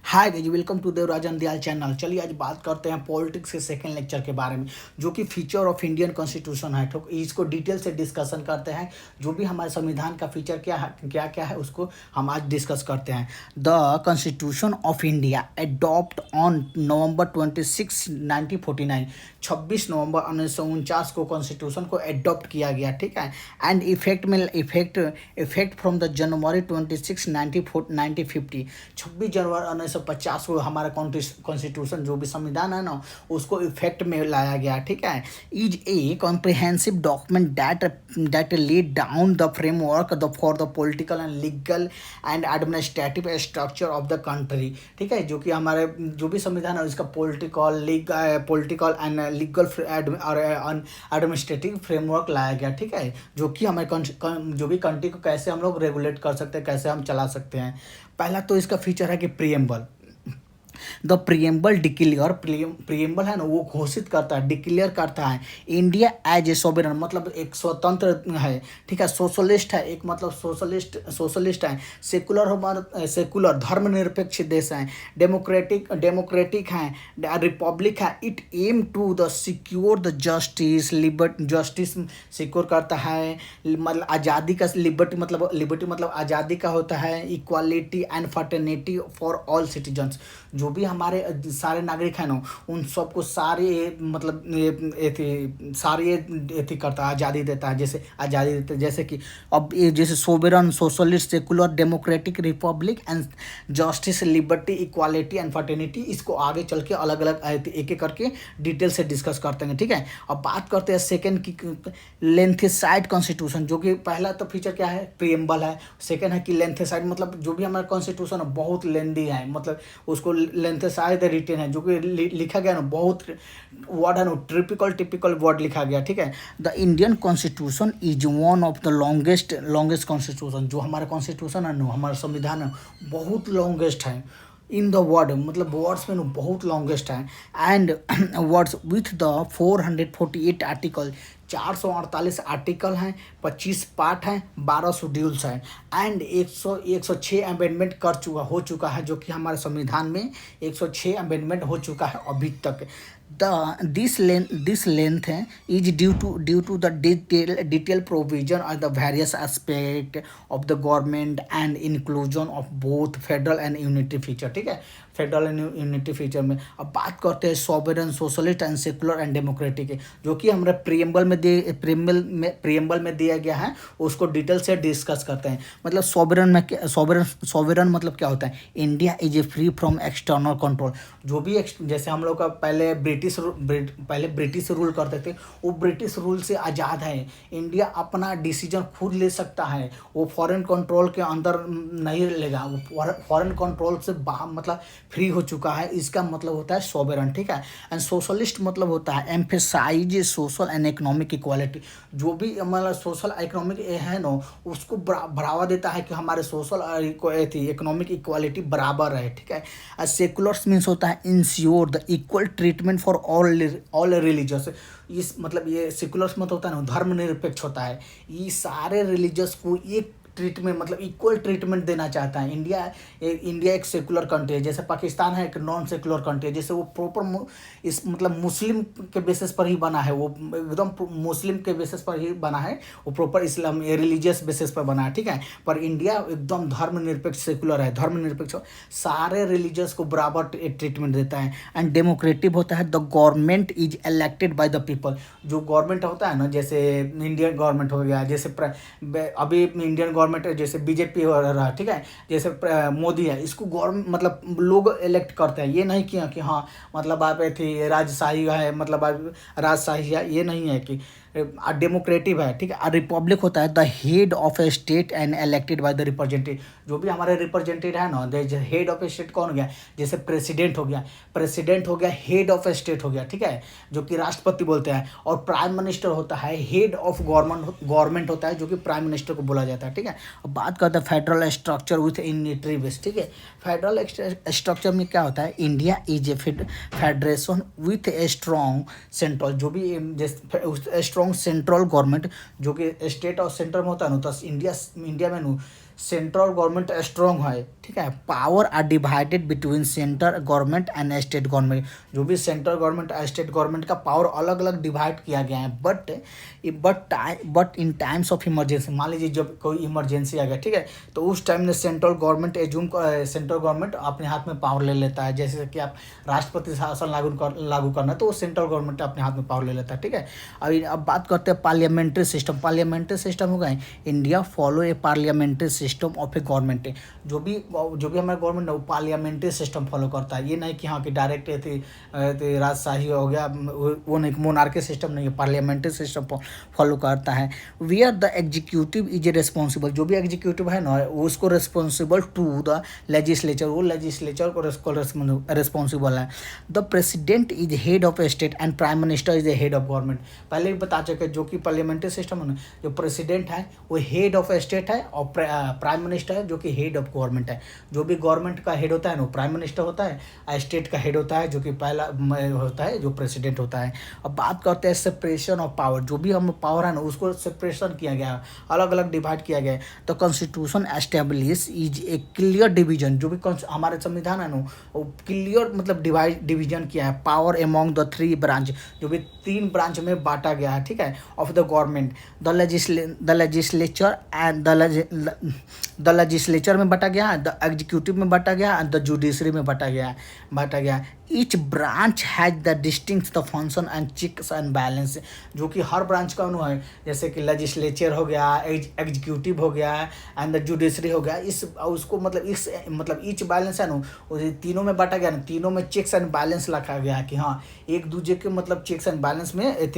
Hi guys, welcome to Devarajan Dayal channel. चलिए आज बात करते हैं पॉलिटिक्स के सेकंड लेक्चर के बारे में, जो कि फीचर ऑफ इंडियन कॉन्स्टिट्यूशन है। तो इसको डिटेल से डिस्कशन करते हैं। जो भी हमारे संविधान का फीचर क्या है उसको हम आज डिस्कस करते हैं। The constitution of India adopt on November 26 1949, 26 नवंबर 1949 को कॉन्स्टिट्यूशन को एडॉप्ट किया गया, ठीक है। And effect from the January 26 1950, 26 जनवरी 1950 को हमारा कॉन्स्टिट्यूशन जो भी संविधान है ना उसको इफेक्ट में लाया गया, ठीक है। Is a comprehensive document that laid down the framework for the political and legal and administrative structure of the country, ठीक है। जो कि हमारे जो भी संविधान है उसका पॉलिटिकल एंड लीगल और एडमिनिस्ट्रेटिव फ्रेमवर्क लाया गया, ठीक है। जो कि हमारे जो भी कंट्री को कैसे हम लोग रेगुलेट कर सकते हैं, कैसे हम चला सकते हैं। पहला तो इसका फीचर है कि preamble. The preamble declare, preamble है ना वो घोषित करता है, डिक्लेयर करता है इंडिया एज ए सोवरेन, मतलब एक स्वतंत्र है, ठीक है। सोशलिस्ट है, एक मतलब सोशलिस्ट है। सेकुलर धर्मनिरपेक्ष देश है। डेमोक्रेटिक है, रिपब्लिक है। It aim to the secure the justice secure करता है, मतलब आज़ादी का। लिबर्टी मतलब आज़ादी का होता है। Equality and fraternity for all citizens, जो भी हमारे सारे नागरिक हैं ना उन सबको सारे मतलब सारे करता है, आज़ादी देता है। जैसे कि अब ये जैसे sovereign, socialist, secular, democratic, Republic and justice, liberty, equality and fraternity, इसको आगे चल के अलग अलग एक एक करके डिटेल से डिस्कस करते हैं, ठीक है। अब बात करते हैं सेकेंड की, लेंथेसाइड कॉन्स्टिट्यूशन। जो कि पहला तो फीचर क्या है, प्रीएम्बल है। सेकेंड है कि लेंथेसाइड, मतलब जो भी हमारा कॉन्स्टिट्यूशन है बहुत लेंदी है, मतलब उसको लेंथेसाइड रिटेन है। जो कि लिखा गया ना बहुत वर्ड है ना, टिपिकल वर्ड लिखा गया, ठीक है। The Indian constitution is one of the longest constitution. जो हमारा कॉन्स्टिट्यूशन है ना, हमारा संविधान है, बहुत लॉन्गेस्ट है इन द वर्ड, मतलब वर्ड्स में ना बहुत लॉन्गेस्ट है। And words with the 448 article, 448 article हैं, 25 पार्ट हैं, 12 शेड्यूल्स हैं। एंड 106 अमेंडमेंट हो चुका है। जो कि हमारे संविधान में 106 अमेंडमेंट हो चुका है अभी तक। दिस लेंथ है is due to the detail provision of the various aspect of the government and inclusion of both federal and unity feature, ठीक है। फेडरल एंड यूनिटी फीचर में अब बात करते हैं sovereign, socialist and secular and democratic, जो कि हमारे प्रीएम्बल में दिया गया है। उसको डिटेल से डिस्कस करते हैं। मतलब सॉवरेन मतलब क्या होता है, India is a free from external control. जो भी जैसे हम लोग का पहले ब्रिटिश रूल करते थे, वो ब्रिटिश रूल से आज़ाद है। इंडिया अपना डिसीजन खुद ले सकता है, वो फॉरेन कंट्रोल के अंदर नहीं लेगा, वो फॉरेन कंट्रोल से बाहर मतलब फ्री हो चुका है। इसका मतलब होता है सॉवरेन, ठीक है। एंड सोशलिस्ट मतलब होता है emphasise social and economic equality. जो भी मतलब सोशल इकोनॉमिक है ना उसको बढ़ावा देता है कि हमारे सोशल और इकोनॉमिक इक्वालिटी बराबर है, ठीक है। सेकुलर्स मीन्स होता है ensure the equal treatment for all religious. इस मतलब ये सेकुलर्स मत होता है ना, धर्मनिरपेक्ष होता है। ये सारे रिलीजियस को एक ट्रीटमेंट मतलब इक्वल ट्रीटमेंट देना चाहता है। इंडिया एक सेकुलर कंट्री है, जैसे पाकिस्तान है एक नॉन सेकुलर कंट्री है। जैसे वो प्रॉपर इस मतलब मुस्लिम के बेसिस पर ही बना है, वो एकदम मुस्लिम के बेसिस पर ही बना है, वो प्रॉपर इस्लाम रिलीजियस बेसिस पर बना है, ठीक है। पर इंडिया एकदम धर्मनिरपेक्ष सेकुलर है, धर्मनिरपेक्ष सारे रिलीजियस को बराबर ट्रीटमेंट देता है। एंड डेमोक्रेटिव होता है the government is elected by the people. जो गवर्नमेंट होता है ना, जैसे इंडियन गवर्नमेंट हो गया, जैसे अभी इंडियन गवर्नमेंट जैसे बीजेपी हो रहा, ठीक है। जैसे मोदी है, इसको गवर्नमेंट मतलब लोग इलेक्ट करते हैं। ये नहीं किया कि हाँ मतलब आप थी राजशाही है, मतलब आप राजशाही है, ये नहीं है कि डेमोक्रेटिव है, ठीक है। रिपब्लिक होता है the head of A state and elected by the representative. जो भी हमारे रिप्रेजेंटेटिव है ना, हेड ऑफ ए स्टेट कौन हो गया, जैसे प्रेसिडेंट हो गया, हेड ऑफ ए स्टेट हो गया, ठीक है, जो कि राष्ट्रपति बोलते हैं। और प्राइम मिनिस्टर होता है हेड ऑफ गवर्नमेंट होता है, जो कि प्राइम मिनिस्टर को बोला जाता है, ठीक है। अब बात करते हैं federal structure with unitary base, ठीक है। फेडरल स्ट्रक्चर में क्या होता है, India is a federation with a strong central. जो भी जैसे स्ट्रॉन्ग सेंट्रल गवर्नमेंट, जो कि स्टेट और सेंटर में होता है ना, तो इंडिया में सेंट्रल गवर्नमेंट स्ट्रॉन्ग है, ठीक है। Power are divided between central government and state government, जो भी सेंट्रल गवर्नमेंट स्टेट गवर्नमेंट का पावर अलग अलग डिवाइड किया गया है। But in times of emergency, मान लीजिए जब कोई इमरजेंसी आ गया, ठीक है, तो उस टाइम में सेंट्रल गवर्नमेंट सेंट्रल गवर्नमेंट अपने हाथ में पावर ले लेता है। जैसे कि आप राष्ट्रपति शासन लागू करना है तो वो सेंट्रल गवर्नमेंट अपने हाथ में पावर ले लेता है, ठीक है। अब बात करते हैं पार्लियामेंट्री सिस्टम। पार्लियामेंट्री सिस्टम होगा, India follow A parliamentary system of A government. जो भी हमारा गवर्नमेंट है वो पार्लियामेंट्री सिस्टम फॉलो करता है। ये नहीं कि हाँ कि डायरेक्ट राजशाही हो गया, वो नहीं, मोनार्की सिस्टम नहीं है, पार्लियामेंट्री सिस्टम फॉलो करता है। Where the executive is a responsible, जो भी एग्जीक्यूटिव है ना उसको रिस्पॉन्सिबल टू द लेजिस्लेचर, वो लेजिस्लेचर को रिस्पॉन्सिबल है। The president is head of state and prime minister is the head of government. पहले भी बता चुके जो कि पार्लियामेंट्री सिस्टम है ना, जो प्रेसिडेंट है वो हेड ऑफ स्टेट है और प्राइम मिनिस्टर है जो कि हेड ऑफ गवर्नमेंट है। जो भी गवर्नमेंट का हेड होता है ना वो प्राइम मिनिस्टर होता है, स्टेट का हेड होता है जो कि पहला होता है जो प्रेसिडेंट होता है। अब बात करते हैं सेपरेशन ऑफ पावर। जो भी हम पावर है ना उसको सेपरेशन किया गया, अलग अलग डिवाइड किया गया है। तो constitution establish is a clear division, जो भी हमारे संविधान है ना वो क्लियर मतलब डिवीजन किया है। पावर एमॉन्ग द 3 ब्रांच, जो भी 3 ब्रांच में बांटा गया है, ठीक है, of the government. The legislature and the legislature में बांटा गया है, द एग्जीक्यूटिव में बांटा गया है, द जुडिशरी में बांटा गया। Each branch has the distinct the function and checks and balance, जो कि हर ब्रांच का अनु है। जैसे कि लेजिस्लेचर हो गया, एग्जीक्यूटिव हो गया एंड द जुडिशरी हो गया। उसको मतलब ईच बैलेंस है ना तीनों में बांटा गया ना, तीनों में चेक्स एंड बैलेंस रखा गया है कि हाँ एक दूसरे के मतलब चेक्स एंड बैलेंस में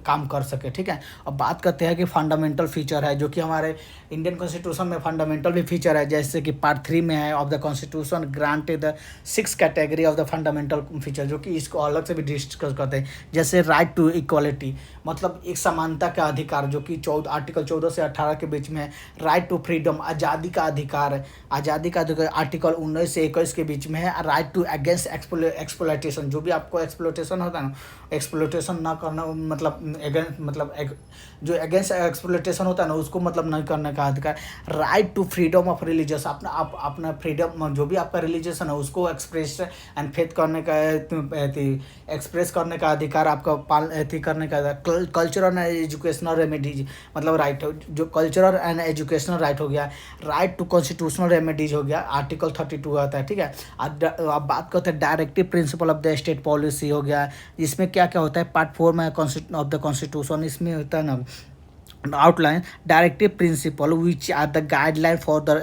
काम कर सके, ठीक है। अब बात करते हैं कि फंडामेंटल फीचर है, जो कि हमारे इंडियन कॉन्स्टिट्यूशन में फंडामेंटल भी फीचर है। जैसे कि पार्ट 3 में है of the constitution granted the 6 category of the fundamental feature, जो कि इसको अलग से भी डिस्कस करते हैं। जैसे राइट टू इक्वालिटी, मतलब एक समानता का अधिकार, जो कि आर्टिकल 14 से 18 के बीच में है। राइट टू फ्रीडम, आज़ादी का अधिकार आर्टिकल 19 से 21 के बीच में है। राइट टू अगेंस्ट एक्सप्लॉयटेशन, जो भी आपको एक्सप्लॉयटेशन होता है ना, एक्सप्लॉयटेशन ना करना, जो अगेंस्ट एक्सप्लॉयटेशन होता है ना उसको मतलब नहीं करने का अधिकार। Right to freedom of religious, अपना फ्रीडम, जो भी आपका रिलीजियस है ना उसको एक्सप्रेस एंड फेथ करने का एक्सप्रेस करने का अधिकार, आपका करने का। कल्चरल एंड एजुकेशनल रेमेडीज, मतलब राइट, जो कल्चरल एंड एजुकेशनल राइट हो गया। राइट टू कॉन्स्टिट्यूशनल रेमेडीज हो गया, आर्टिकल 32 आता है, ठीक है। अब बात करते हैं directive principle of the state policy हो गया। इसमें क्या क्या होता है, पार्ट 4 में ऑफ द कॉन्स्टिट्यूशन, इसमें होता है ना outline directive principle which are the guideline for the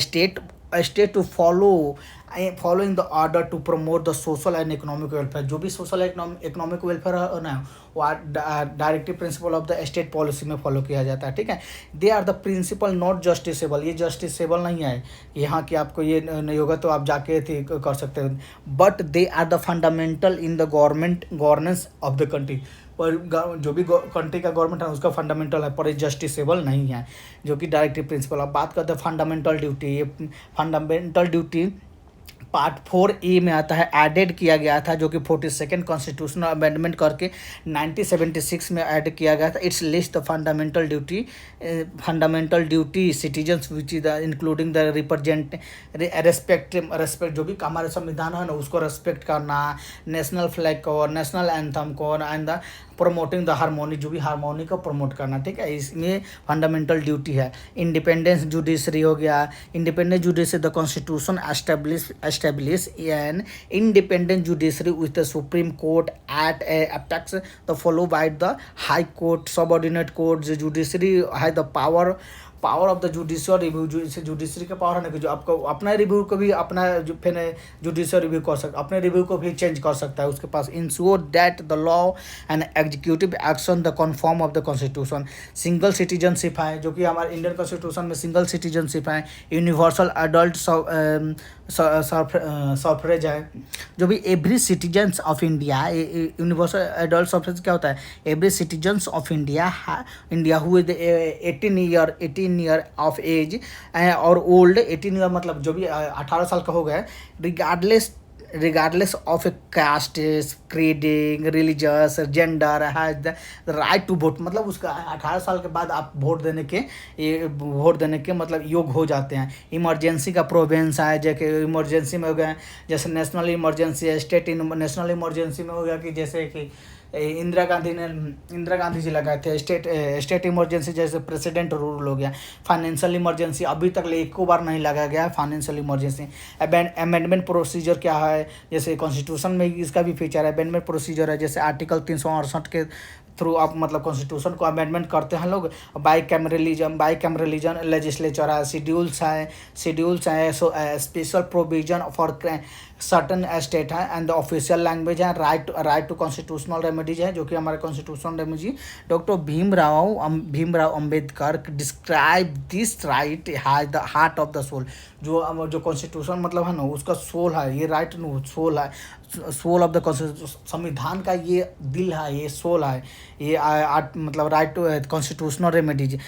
state to following the order to promote the social and economic welfare। जो भी सोशल इकोनॉमिक वेलफेयर है ना वो directive principle of the state policy में फॉलो किया जाता है, ठीक है। They are the principle not justiciable, ये जस्टिसेबल नहीं है यहाँ कि आपको ये नहीं होगा तो आप जाके कर सकते हो, but they are the fundamental in the governance of the country. पर जो भी कंट्री का गवर्नमेंट है उसका फंडामेंटल है, पर ये जस्टिसेबल नहीं है, जो कि डायरेक्टिव प्रिंसिपल। अब बात करते हैं फंडामेंटल ड्यूटी। ये फंडामेंटल ड्यूटी पार्ट 4A में आता है, एडेड किया गया था, जो कि 42nd कॉन्स्टिट्यूशनल अमेंडमेंट करके 1976 में ऐड किया गया था। It's list the fundamental duty citizens which is the including the respect, जो भी हमारे संविधान है ना उसको रेस्पेक्ट करना, नेशनल फ्लैग को, नेशनल एंथम को, and the promoting the harmony, जो भी हारमोनी को प्रमोट करना, ठीक है, इसमें फंडामेंटल ड्यूटी है। इंडिपेंडेंस जुडिशरी हो गया, independent judiciary the constitution establish an independent judiciary with the Supreme Court at apex the followed by the High Court, subordinate courts. The judiciary has the power of the judicial review, judiciary का power है ना कि जो आपको अपना review को भी अपना फिर जुडिशियल रिव्यू कर सकता, अपने रिव्यू को भी चेंज कर सकता है उसके पास। Ensure that the law and executive action the confirm of the constitution. Single citizenship है, जो कि हमारे इंडियन कॉन्स्टिट्यूशन में सिंगल सिटीजनशिप है। यूनिवर्सल एडल्ट सफरेज है, जो भी every citizens of India, universal adult suffrage क्या होता है, every citizens of India who is 18 year of age और ओल्ड, 18 ईयर मतलब जो भी 18 साल का हो गया, regardless of a caste, creeding, religious, gender, has the right to vote। मतलब उसका 18 साल के बाद आप वोट देने के मतलब योग्य हो जाते हैं। इमरजेंसी का प्रोविंस है, जैसे इमरजेंसी में हो गया, जैसे नेशनल इमरजेंसी है, नेशनल इमरजेंसी में हो गया कि जैसे कि इंदिरा गांधी जी लगाए थे। स्टेट इमरजेंसी जैसे प्रेसिडेंट रूल हो गया। फाइनेंशियल इमरजेंसी अभी तक एक को बार नहीं लगा गया है फाइनेंशियल इमरजेंसी। अमेंडमेंट प्रोसीजर क्या है, जैसे कॉन्स्टिट्यूशन में इसका भी फीचर है। अमेंडमेंट प्रोसीजर है, जैसे आर्टिकल 368 के थ्रू आप मतलब कॉन्स्टिट्यूशन को अमेंडमेंट करते हैं लोग। बाई कैमरलिजन लेजिस्लेचर है। शेड्यूल्स है special provision for certain state है एंड द ऑफिशियल लैंग्वेज है। राइट टू कॉन्स्टिट्यूशनल रेमेडीज है, जो कि हमारे constitutional remedy doctor Bhimrao Ambedkar describe this right has the heart of the soul. जो कॉन्स्टिट्यूशन मतलब है ना, उसका सोल है ये राइट, सोल है, सोल ऑफ द कॉन्स्टिट्यूशन। संविधान का ये दिल है, ये सोल है, ये मतलब right to constitutional remedies.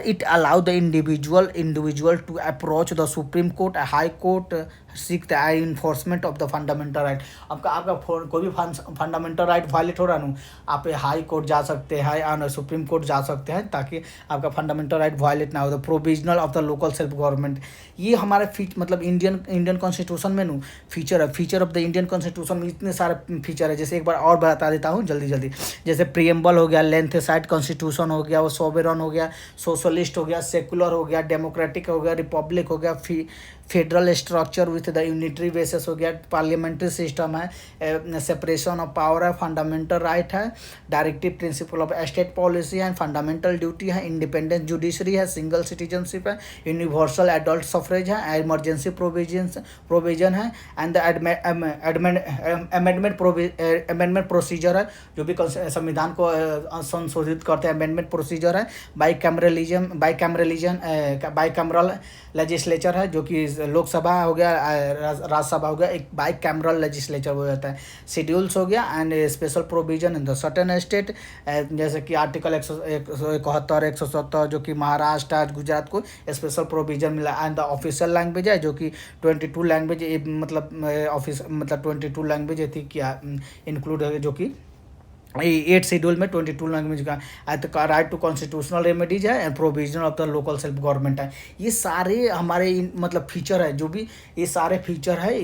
It allow the individual to approach the Supreme Court, High Court, seek the enforcement of the fundamental right। आपका कोई भी फंडामेंटल राइट वायलेट हो रहा है ना, आप हाई कोर्ट जा सकते हैं, सुप्रीम कोर्ट जा सकते हैं, ताकि आपका फंडामेंटल राइट वायलेट ना हो। The provisional of the local self government, ये हमारे मतलब इंडियन कॉन्स्टिट्यूशन में ना फीचर है। Feature of the Indian constitution में इतने सारे फीचर है। जैसे एक बार और बता देता हूँ जल्दी। जैसे प्रियम्बल हो गया, लेंथ साइड कॉन्स्टिट्यूशन हो गया, वो सोवेरन हो गया, सोशलिस्ट हो गया, सेकुलर हो गया, डेमोक्रेटिक हो गया, रिपब्लिक हो गया, federal structure with the unitary basis हो गया, पार्लियामेंट्री सिस्टम है, सेपरेशन ऑफ पावर है, फंडामेंटल राइट है, directive principle of state policy है, फंडामेंटल ड्यूटी है, इंडिपेंडेंट जुडिशरी है, सिंगल सिटीजनशिप है, यूनिवर्सल एडल्ट सफरेज है, इमरजेंसी प्रोविजन है एंड अमेंडमेंट प्रोसीजर है, जो भी संविधान को संशोधित करते हैं। अमेंडमेंट प्रोसीजर है, बाईकैमरल लेजिस्लेचर है, जो कि लोकसभा हो गया, राज्यसभा हो गया, एक बाई कैमरल लेजिस्लेचर हो जाता है। शेड्यूल्स हो गया and special provision in the certain state, जैसे कि आर्टिकल 171, 170, जो कि महाराष्ट्र, आज गुजरात को स्पेशल प्रोविजन मिला। एंड द ऑफिशियल लैंग्वेज है, जो कि 22 लैंग्वेज मतलब ऑफिस मतलब 22 लैंग्वेज थी क्या इंक्लूड है, जो कि 8 शेड्यूल में 22 लैंग्वेज का राइट टू कॉन्स्टिट्यूशनल रेमेडीज है and provision of the local self government है। ये सारे हमारे मतलब फीचर है, जो भी ये सारे फीचर है।